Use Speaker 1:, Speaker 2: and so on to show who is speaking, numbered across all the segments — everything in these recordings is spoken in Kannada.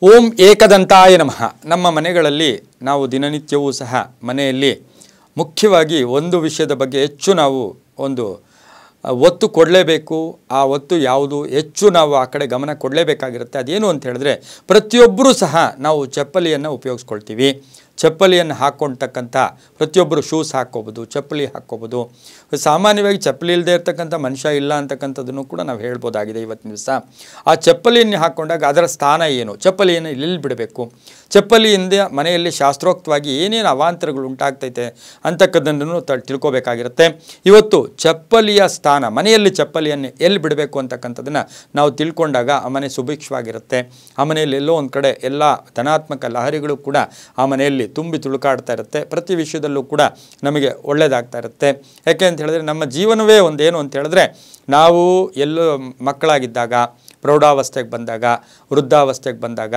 Speaker 1: ಓಂ ಏಕದಂತಾಯ ನಮಃ. ನಮ್ಮ ಮನೆಗಳಲ್ಲಿ ನಾವು ದಿನನಿತ್ಯವೂ ಸಹ ಮನೆಯಲ್ಲಿ ಮುಖ್ಯವಾಗಿ ಒಂದು ವಿಷಯದ ಬಗ್ಗೆ ಹೆಚ್ಚು ನಾವು ಒಂದು ಒತ್ತು ಕೊಡಲೇಬೇಕು. ಆ ಒತ್ತು ಯಾವುದು ಹೆಚ್ಚು ನಾವು ಆ ಕಡೆ ಗಮನ ಕೊಡಲೇಬೇಕಾಗಿರುತ್ತೆ. ಅದೇನು ಅಂತ ಹೇಳಿದ್ರೆ, ಪ್ರತಿಯೊಬ್ಬರೂ ಸಹ ನಾವು ಚಪ್ಪಲಿಯನ್ನು ಉಪಯೋಗಿಸ್ಕೊಳ್ತೀವಿ. ಚಪ್ಪಲಿಯನ್ನು ಹಾಕ್ಕೊಳ್ತಕ್ಕಂಥ ಪ್ರತಿಯೊಬ್ಬರು ಶೂಸ್ ಹಾಕ್ಕೋಬೋದು, ಚಪ್ಪಲಿ ಹಾಕ್ಕೋಬೋದು. ಸಾಮಾನ್ಯವಾಗಿ ಚಪ್ಪಲಿ ಇಲ್ಲದೆ ಇರ್ತಕ್ಕಂಥ ಮನುಷ್ಯ ಇಲ್ಲ ಅಂತಕ್ಕಂಥದ್ದನ್ನು ಕೂಡ ನಾವು ಹೇಳ್ಬೋದಾಗಿದೆ ಇವತ್ತಿನ ದಿವಸ. ಆ ಚಪ್ಪಲಿಯನ್ನು ಹಾಕ್ಕೊಂಡಾಗ ಅದರ ಸ್ಥಾನ ಏನು, ಚಪ್ಪಲಿಯನ್ನು ಎಲ್ಲಿ ಬಿಡಬೇಕು, ಚಪ್ಪಲಿಯಿಂದ ಮನೆಯಲ್ಲಿ ಶಾಸ್ತ್ರೋಕ್ತವಾಗಿ ಏನೇನು ಅವಾಂತರಗಳು ಉಂಟಾಗ್ತೈತೆ ಅಂತಕ್ಕದ್ದನ್ನು ತಿಳ್ಕೊಬೇಕಾಗಿರುತ್ತೆ. ಇವತ್ತು ಚಪ್ಪಲಿಯ ಸ್ಥಾನ, ಮನೆಯಲ್ಲಿ ಚಪ್ಪಲಿಯನ್ನು ಎಲ್ಲಿ ಬಿಡಬೇಕು ಅಂತಕ್ಕಂಥದ್ದನ್ನು ನಾವು ತಿಳ್ಕೊಂಡಾಗ ಆ ಮನೆ ಸುಭಿಕ್ಷವಾಗಿರುತ್ತೆ. ಆ ಮನೆಯಲ್ಲಿ ಎಲ್ಲೋ ಒಂದು ಕಡೆ ಎಲ್ಲ ಧನಾತ್ಮಕ ಲಹರಿಗಳು ಕೂಡ ಆ ಮನೆಯಲ್ಲಿ ತುಂಬಿ ತುಳುಕಾಡ್ತಾ ಇರುತ್ತೆ. ಪ್ರತಿ ವಿಷಯದಲ್ಲೂ ಕೂಡ ನಮಗೆ ಒಳ್ಳೆಯದಾಗ್ತಾ ಇರುತ್ತೆ. ಯಾಕೆ ಅಂತ ಹೇಳಿದ್ರೆ, ನಮ್ಮ ಜೀವನವೇ ಒಂದೇನು ಅಂತ ಹೇಳಿದ್ರೆ, ನಾವು ಎಲ್ಲೋ ಮಕ್ಕಳಾಗಿದ್ದಾಗ, ಪ್ರೌಢಾವಸ್ಥೆಗೆ ಬಂದಾಗ, ವೃದ್ಧಾವಸ್ಥೆಗೆ ಬಂದಾಗ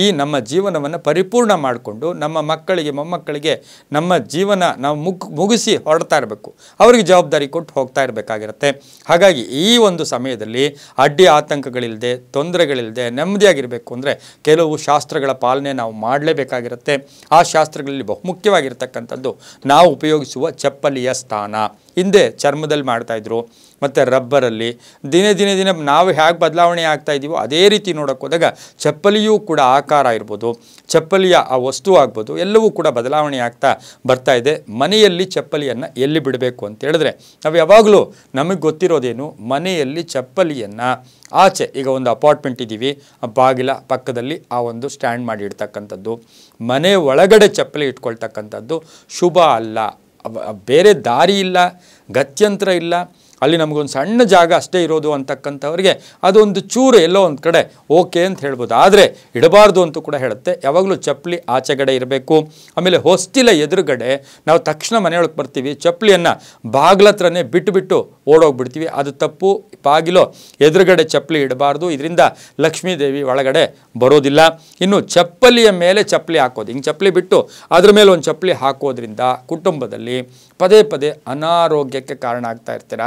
Speaker 1: ಈ ನಮ್ಮ ಜೀವನವನ್ನು ಪರಿಪೂರ್ಣ ಮಾಡಿಕೊಂಡು ನಮ್ಮ ಮಕ್ಕಳಿಗೆ ಮೊಮ್ಮಕ್ಕಳಿಗೆ ನಮ್ಮ ಜೀವನ ನಾವು ಮುಗಿಸಿ ಹೊರಡ್ತಾ ಇರಬೇಕು. ಅವರಿಗೆ ಜವಾಬ್ದಾರಿ ಕೊಟ್ಟು ಹೋಗ್ತಾ ಇರಬೇಕಾಗಿರುತ್ತೆ. ಹಾಗಾಗಿ ಈ ಒಂದು ಸಮಯದಲ್ಲಿ ಅಡ್ಡಿ ಆತಂಕಗಳಿಲ್ಲದೆ, ತೊಂದರೆಗಳಿಲ್ಲದೆ ನೆಮ್ಮದಿಯಾಗಿರಬೇಕು ಅಂದರೆ ಕೆಲವು ಶಾಸ್ತ್ರಗಳ ಪಾಲನೆ ನಾವು ಮಾಡಲೇಬೇಕಾಗಿರುತ್ತೆ. ಆ ಶಾಸ್ತ್ರಗಳಲ್ಲಿ ಬಹುಮುಖ್ಯವಾಗಿರ್ತಕ್ಕಂಥದ್ದು ನಾವು ಉಪಯೋಗಿಸುವ ಚಪ್ಪಲಿಯ ಸ್ಥಾನ. ಹಿಂದೆ ಚರ್ಮದಲ್ಲಿ ಮಾಡ್ತಾಯಿದ್ರು, ಮತ್ತು ರಬ್ಬರಲ್ಲಿ ದಿನೇ ನಾವು ಹೇಗೆ ಬದಲಾವಣೆ ಆಗ್ತಾ ಇದ್ದೀವೋ ಅದೇ ರೀತಿ ನೋಡೋಕೆ ಹೋದಾಗ ಚಪ್ಪಲಿಯೂ ಕೂಡ ಆಕಾರ ಇರ್ಬೋದು, ಚಪ್ಪಲಿಯ ಆ ವಸ್ತು ಆಗ್ಬೋದು, ಎಲ್ಲವೂ ಕೂಡ ಬದಲಾವಣೆ ಆಗ್ತಾ ಬರ್ತಾ ಇದೆ. ಮನೆಯಲ್ಲಿ ಚಪ್ಪಲಿಯನ್ನು ಎಲ್ಲಿ ಬಿಡಬೇಕು ಅಂತ ಹೇಳಿದ್ರೆ, ನಾವು ಯಾವಾಗಲೂ ನಮಗೆ ಗೊತ್ತಿರೋದೇನು, ಮನೆಯಲ್ಲಿ ಚಪ್ಪಲಿಯನ್ನು ಆಚೆ, ಈಗ ಒಂದು ಅಪಾರ್ಟ್ಮೆಂಟ್ ಇದ್ದೀವಿ, ಬಾಗಿಲ ಪಕ್ಕದಲ್ಲಿ ಆ ಒಂದು ಸ್ಟ್ಯಾಂಡ್ ಮಾಡಿ ಇಡ್ತಕ್ಕಂಥದ್ದು, ಮನೆ ಒಳಗಡೆ ಚಪ್ಪಲಿ ಇಟ್ಕೊಳ್ತಕ್ಕಂಥದ್ದು ಶುಭ ಅಲ್ಲ. ಬೇರೆ ದಾರಿ ಇಲ್ಲ, ಗತ್ಯಂತರ ಇಲ್ಲ, ಅಲ್ಲಿ ನಮಗೊಂದು ಸಣ್ಣ ಜಾಗ ಅಷ್ಟೇ ಇರೋದು ಅಂತಕ್ಕಂಥವ್ರಿಗೆ ಅದೊಂದು ಚೂರು ಎಲ್ಲೋ ಒಂದು ಕಡೆ ಓಕೆ ಅಂತ ಹೇಳ್ಬೋದು. ಆದರೆ ಇಡಬಾರ್ದು ಅಂತೂ ಕೂಡ ಹೇಳುತ್ತೆ. ಯಾವಾಗಲೂ ಚಪ್ಪಲಿ ಆಚೆಗಡೆ ಇರಬೇಕು. ಆಮೇಲೆ ಹೊಸ್ತಿಲ ಎದುರುಗಡೆ ನಾವು ತಕ್ಷಣ ಮನೆಯೊಳಗೆ ಬರ್ತೀವಿ, ಚಪ್ಪಲಿಯನ್ನು ಬಾಗಿಲತ್ರನೇ ಬಿಟ್ಟು ಓಡೋಗ್ಬಿಡ್ತೀವಿ. ಅದು ತಪ್ಪು. ಬಾಗಿಲು ಎದುರುಗಡೆ ಚಪ್ಪಲಿ ಇಡಬಾರ್ದು. ಇದರಿಂದ ಲಕ್ಷ್ಮೀದೇವಿ ಒಳಗಡೆ ಬರೋದಿಲ್ಲ. ಇನ್ನು ಚಪ್ಪಲಿಯ ಮೇಲೆ ಚಪ್ಪಲಿ ಹಾಕೋದು, ಹಿಂಗೆ ಚಪ್ಪಲಿ ಬಿಟ್ಟು ಅದ್ರ ಮೇಲೆ ಒಂದು ಚಪ್ಪಲಿ ಹಾಕೋದ್ರಿಂದ ಕುಟುಂಬದಲ್ಲಿ ಪದೇ ಅನಾರೋಗ್ಯಕ್ಕೆ ಕಾರಣ ಆಗ್ತಾ ಇರ್ತೀರ.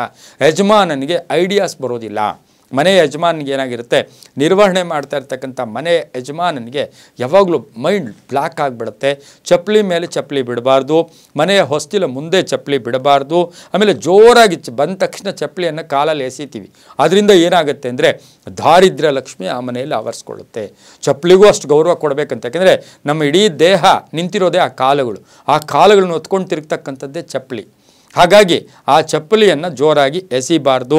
Speaker 1: ಯಜಮಾನನಿಗೆ ಐಡಿಯಾಸ್ ಬರೋದಿಲ್ಲ. ಮನೆ ಯಜಮಾನಿಗೆ ಏನಾಗಿರುತ್ತೆ, ನಿರ್ವಹಣೆ ಮಾಡ್ತಾ ಇರ್ತಕ್ಕಂಥ ಮನೆ ಯಜಮಾನನಿಗೆ ಯಾವಾಗಲೂ ಮೈಂಡ್ ಬ್ಲ್ಯಾಕ್ ಆಗಿಬಿಡುತ್ತೆ. ಚಪ್ಪಲಿ ಮೇಲೆ ಚಪ್ಪಲಿ ಬಿಡಬಾರ್ದು, ಮನೆಯ ಹೊಸ್ತಿಲ ಮುಂದೆ ಚಪ್ಪಲಿ ಬಿಡಬಾರ್ದು. ಆಮೇಲೆ ಜೋರಾಗಿ ಬಂದ ತಕ್ಷಣ ಚಪ್ಪಲಿಯನ್ನು ಕಾಲಲ್ಲಿ ಎಸಿತೀವಿ. ಅದರಿಂದ ಏನಾಗುತ್ತೆ ಅಂದರೆ ದಾರಿದ್ರ್ಯ ಲಕ್ಷ್ಮಿ ಆ ಮನೆಯಲ್ಲಿ ಆವರಿಸ್ಕೊಳ್ಳುತ್ತೆ. ಚಪ್ಪಲಿಗೂ ಅಷ್ಟು ಗೌರವ ಕೊಡಬೇಕಂತ. ಯಾಕೆಂದರೆ ನಮ್ಮ ಇಡೀ ದೇಹ ನಿಂತಿರೋದೇ ಆ ಕಾಲುಗಳು, ಆ ಕಾಲುಗಳನ್ನು ಹೊತ್ಕೊಂಡು ತಿರುಗ್ತಕ್ಕಂಥದ್ದೇ ಚಪ್ಪಲಿ. ಹಾಗಾಗಿ ಆ ಚಪ್ಪಲಿಯನ್ನು ಜೋರಾಗಿ ಎಸಿಬಾರ್ದು.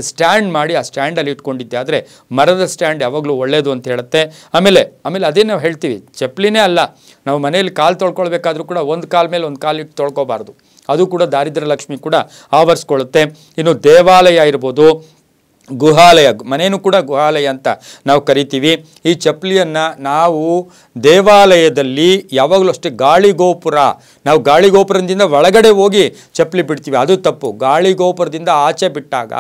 Speaker 1: ಸ್ಟ್ಯಾಂಡ್ ಮಾಡಿ ಆ ಸ್ಟ್ಯಾಂಡಲ್ಲಿ ಇಟ್ಕೊಂಡಿದ್ದೆ ಆದರೆ ಮರದ ಸ್ಟ್ಯಾಂಡ್ ಯಾವಾಗಲೂ ಒಳ್ಳೆಯದು ಅಂತ ಹೇಳುತ್ತೆ. ಆಮೇಲೆ ಅದೇ ನಾವು ಹೇಳ್ತೀವಿ, ಚಪ್ಪಲಿನೇ ಅಲ್ಲ, ನಾವು ಮನೆಯಲ್ಲಿ ಕಾಲು ತೊಳ್ಕೊಳ್ಬೇಕಾದ್ರೂ ಕೂಡ ಒಂದು ಕಾಲ ಮೇಲೆ ಒಂದು ಕಾಲು ಇಟ್ಟು ತೊಳ್ಕೊಬಾರ್ದು. ಅದು ಕೂಡ ದಾರಿದ್ರ್ಯ ಲಕ್ಷ್ಮಿ ಕೂಡ ಆವರಿಸ್ಕೊಳ್ಳುತ್ತೆ. ಇನ್ನು ದೇವಾಲಯ ಇರ್ಬೋದು, ಗುಹಾಲಯ, ಮನೇನೂ ಕೂಡ ಗುಹಾಲಯ ಅಂತ ನಾವು ಕರಿತೀವಿ. ಈ ಚಪ್ಪಲಿಯನ್ನು ನಾವು ದೇವಾಲಯದಲ್ಲಿ ಯಾವಾಗಲೂ ಅಷ್ಟೇ ಗಾಳಿಗೋಪುರ, ನಾವು ಗಾಳಿಗೋಪುರದಿಂದ ಒಳಗಡೆ ಹೋಗಿ ಚಪ್ಪಲಿ ಬಿಡ್ತೀವಿ, ಅದು ತಪ್ಪು. ಗಾಳಿಗೋಪುರದಿಂದ ಆಚೆ ಬಿಟ್ಟಾಗ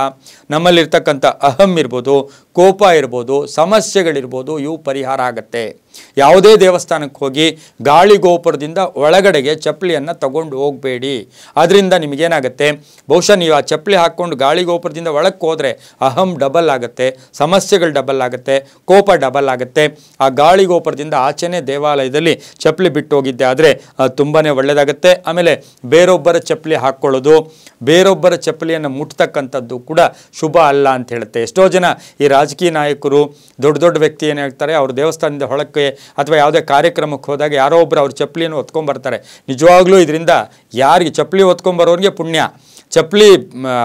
Speaker 1: ನಮ್ಮಲ್ಲಿರ್ತಕ್ಕಂಥ ಅಹಂ ಇರ್ಬೋದು, ಕೋಪ ಇರ್ಬೋದು, ಸಮಸ್ಯೆಗಳಿರ್ಬೋದು, ಇವು ಪರಿಹಾರ ಆಗತ್ತೆ. ಯಾವುದೇ ದೇವಸ್ಥಾನಕ್ಕೆ ಹೋಗಿ ಗಾಳಿಗೋಪುರದಿಂದ ಒಳಗಡೆಗೆ ಚಪ್ಪಲಿಯನ್ನು ತಗೊಂಡು ಹೋಗಬೇಡಿ. ಅದರಿಂದ ನಿಮಗೇನಾಗುತ್ತೆ, ಬಹುಶಃ ನೀವು ಆ ಚಪ್ಪಲಿ ಹಾಕ್ಕೊಂಡು ಗಾಳಿಗೋಪುರದಿಂದ ಒಳಕ್ಕೆ ಹೋದರೆ ಅಹಂ ಡಬಲ್ ಆಗುತ್ತೆ, ಸಮಸ್ಯೆಗಳು ಡಬಲ್ ಆಗುತ್ತೆ, ಕೋಪ ಡಬಲ್ ಆಗುತ್ತೆ. ಆ ಗಾಳಿಗೋಪುರದಿಂದ ಆಚೆನೇ ದೇವಾಲಯದಲ್ಲಿ ಚಪ್ಪಲಿ ಬಿಟ್ಟು ಹೋಗಿದ್ದೆ ಆದರೆ ತುಂಬಾ ಒಳ್ಳೆಯದಾಗುತ್ತೆ. ಆಮೇಲೆ ಬೇರೊಬ್ಬರ ಚಪ್ಪಲಿ ಹಾಕ್ಕೊಳ್ಳೋದು, ಬೇರೊಬ್ಬರ ಚಪ್ಪಲಿಯನ್ನು ಮುಟ್ತಕ್ಕಂಥದ್ದು ಕೂಡ ಶುಭ ಅಲ್ಲ ಅಂತ ಹೇಳುತ್ತೆ. ಎಷ್ಟೋ ಜನ ಈ ರಾಜಕೀಯ ನಾಯಕರು, ದೊಡ್ಡ ವ್ಯಕ್ತಿ ಏನು ಹೇಳ್ತಾರೆ, ಅವರು ದೇವಸ್ಥಾನದಿಂದ ಹೊಳಕ್ಕೆ ಅಥವಾ ಯಾವುದೇ ಕಾರ್ಯಕ್ರಮಕ್ಕೆ ಹೋದಾಗ ಯಾರೋ ಒಬ್ಬರು ಅವ್ರ ಚಪ್ಪಲಿಯನ್ನು ಹೊತ್ಕೊಂಡ್ಬರ್ತಾರೆ. ನಿಜವಾಗ್ಲೂ ಇದರಿಂದ ಯಾರಿಗೆ ಚಪ್ಪಲಿ ಹೊತ್ಕೊಂಬರೋರಿಗೆ ಪುಣ್ಯ, ಚಪ್ಪಲಿ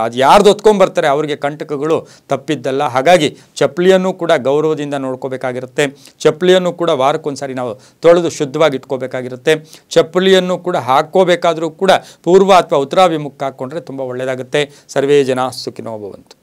Speaker 1: ಅದು ಯಾರ್ದು ಹೊತ್ಕೊಂಡ್ಬರ್ತಾರೆ ಅವ್ರಿಗೆ ಕಂಟಕಗಳು ತಪ್ಪಿದ್ದಲ್ಲ. ಹಾಗಾಗಿ ಚಪ್ಪಲಿಯನ್ನು ಕೂಡ ಗೌರವದಿಂದ ನೋಡ್ಕೋಬೇಕಾಗಿರುತ್ತೆ. ಚಪ್ಪಲಿಯನ್ನು ಕೂಡ ವಾರಕ್ಕೊಂದ್ಸಾರಿ ನಾವು ತೊಳೆದು ಶುದ್ಧವಾಗಿ ಇಟ್ಕೋಬೇಕಾಗಿರುತ್ತೆ. ಚಪ್ಪಲಿಯನ್ನು ಕೂಡ ಹಾಕ್ಕೋಬೇಕಾದ್ರೂ ಕೂಡ ಪೂರ್ವ ಅಥವಾ ಉತ್ತರಾಭಿಮುಖ ಹಾಕ್ಕೊಂಡ್ರೆ ತುಂಬ ಒಳ್ಳೆಯದಾಗುತ್ತೆ. ಸರ್ವೇ ಜನ ಸುಖಿನೋ ಭವಂತು.